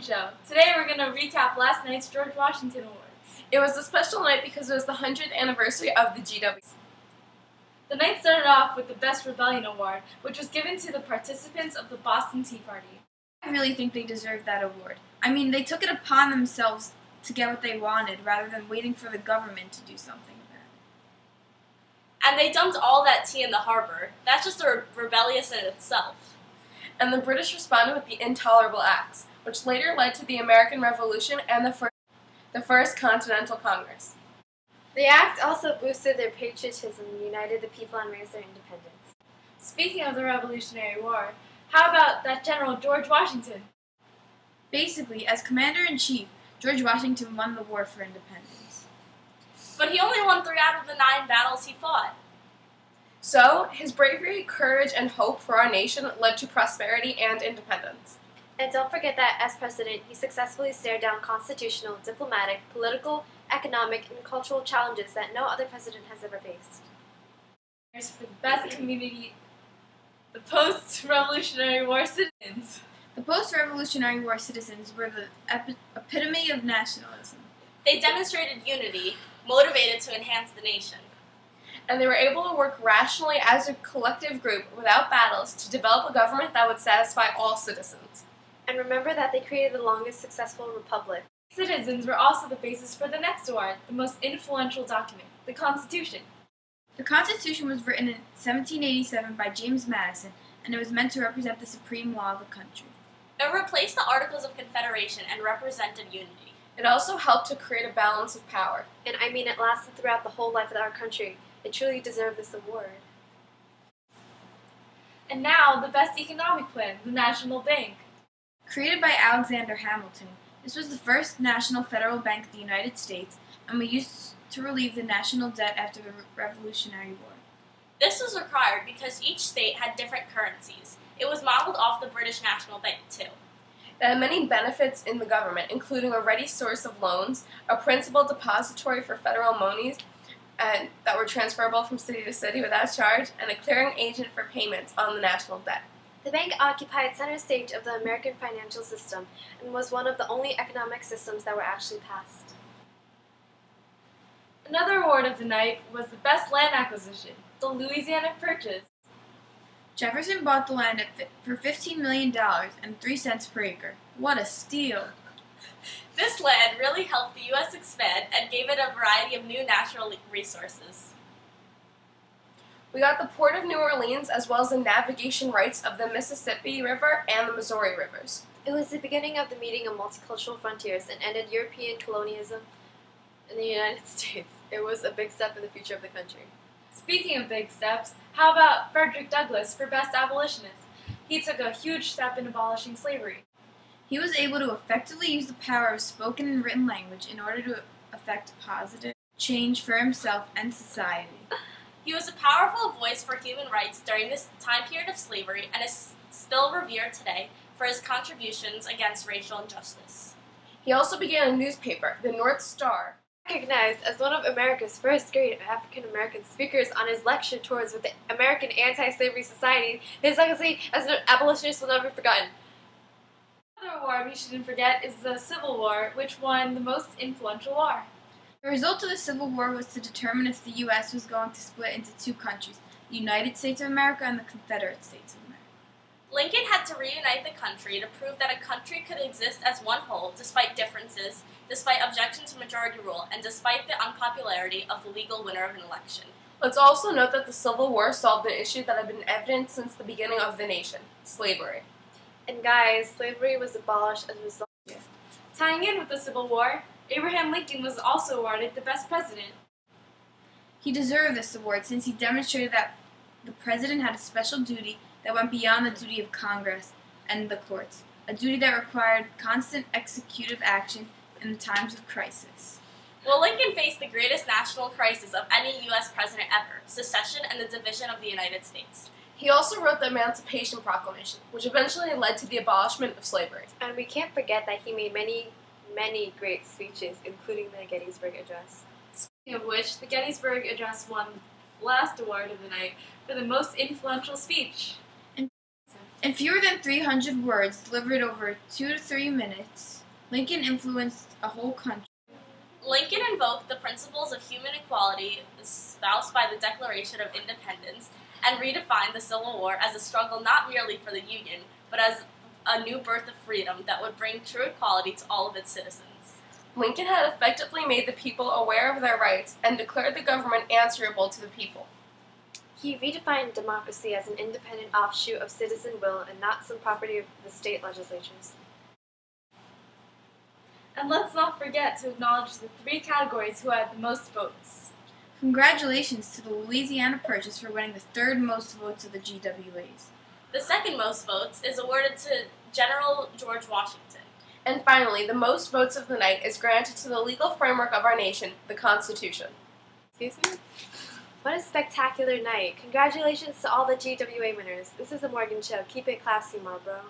Show. Today we're going to recap last night's George Washington Awards. It was a special night because it was the 100th anniversary of the GW. The night started off with the Best Rebellion Award, which was given to the participants of the Boston Tea Party. I really think they deserve that award. I mean, they took it upon themselves to get what they wanted rather than waiting for the government to do something about it. And they dumped all that tea in the harbor. That's just rebellious in itself. And the British responded with the Intolerable Acts, which later led to the American Revolution and the First Continental Congress. The act also boosted their patriotism, united the people, and raised their independence. Speaking of the Revolutionary War, how about that General George Washington? Basically, as Commander-in-Chief, George Washington won the war for independence. But he only won 3 out of the 9 battles he fought. So, his bravery, courage, and hope for our nation led to prosperity and independence. And don't forget that, as president, he successfully stared down constitutional, diplomatic, political, economic, and cultural challenges that no other president has ever faced. For the best community, the post-Revolutionary War citizens. The post-Revolutionary War citizens were the epitome of nationalism. They demonstrated unity, motivated to enhance the nation. And they were able to work rationally as a collective group without battles to develop a government that would satisfy all citizens. And remember that they created the longest successful republic. Citizens were also the basis for the next award, the most influential document, the Constitution. The Constitution was written in 1787 by James Madison, and it was meant to represent the supreme law of the country. It replaced the Articles of Confederation and represented unity. It also helped to create a balance of power. And I mean, it lasted throughout the whole life of our country. It truly deserved this award. And now, the best economic plan, the National Bank. Created by Alexander Hamilton, this was the first national federal bank of the United States, and was used to relieve the national debt after the Revolutionary War. This was required because each state had different currencies. It was modeled off the British National Bank, too. It had many benefits in the government, including a ready source of loans, a principal depository for federal monies and that were transferable from city to city without charge, and a clearing agent for payments on the national debt. The bank occupied center stage of the American financial system and was one of the only economic systems that were actually passed. Another award of the night was the best land acquisition, the Louisiana Purchase. Jefferson bought the land for $15 million and 3 cents per acre. What a steal! This land really helped the U.S. expand and gave it a variety of new natural resources. We got the Port of New Orleans as well as the navigation rights of the Mississippi River and the Missouri Rivers. It was the beginning of the meeting of multicultural frontiers and ended European colonialism in the United States. It was a big step in the future of the country. Speaking of big steps, how about Frederick Douglass for best abolitionist? He took a huge step in abolishing slavery. He was able to effectively use the power of spoken and written language in order to effect positive change for himself and society. He was a powerful voice for human rights during this time period of slavery and is still revered today for his contributions against racial injustice. He also began a newspaper, the North Star. Recognized as one of America's first great African-American speakers on his lecture tours with the American Anti-Slavery Society, his legacy as an abolitionist will never be forgotten. Another award we shouldn't forget is the Civil War, which won the most influential war. The result of the Civil War was to determine if the U.S. was going to split into 2 countries, the United States of America and the Confederate States of America. Lincoln had to reunite the country to prove that a country could exist as one whole despite differences, despite objection to majority rule, and despite the unpopularity of the legal winner of an election. Let's also note that the Civil War solved an issue that had been evident since the beginning of the nation, slavery. And guys, slavery was abolished as a result. Tying in with the Civil War, Abraham Lincoln was also awarded the best president. He deserved this award since he demonstrated that the president had a special duty that went beyond the duty of Congress and the courts, a duty that required constant executive action in the times of crisis. Well, Lincoln faced the greatest national crisis of any U.S. president ever, secession and the division of the United States. He also wrote the Emancipation Proclamation, which eventually led to the abolishment of slavery. And we can't forget that he made many, many great speeches, including the Gettysburg Address. Speaking of which, the Gettysburg Address won the last award of the night for the most influential speech. In In fewer than 300 words, delivered over 2 to 3 minutes, Lincoln influenced a whole country. Lincoln invoked the principles of human equality espoused by the Declaration of Independence and redefined the Civil War as a struggle not merely for the Union, but as a new birth of freedom that would bring true equality to all of its citizens. Lincoln had effectively made the people aware of their rights and declared the government answerable to the people. He redefined democracy as an independent offshoot of citizen will and not some property of the state legislatures. And let's not forget to acknowledge the 3 categories who had the most votes. Congratulations to the Louisiana Purchase for winning the 3rd most votes of the GWAs. The second most votes is awarded to General George Washington. And finally, the most votes of the night is granted to the legal framework of our nation, the Constitution. Excuse me? What a spectacular night. Congratulations to all the GWA winners. This is the Morgan Show. Keep it classy, Marlboro.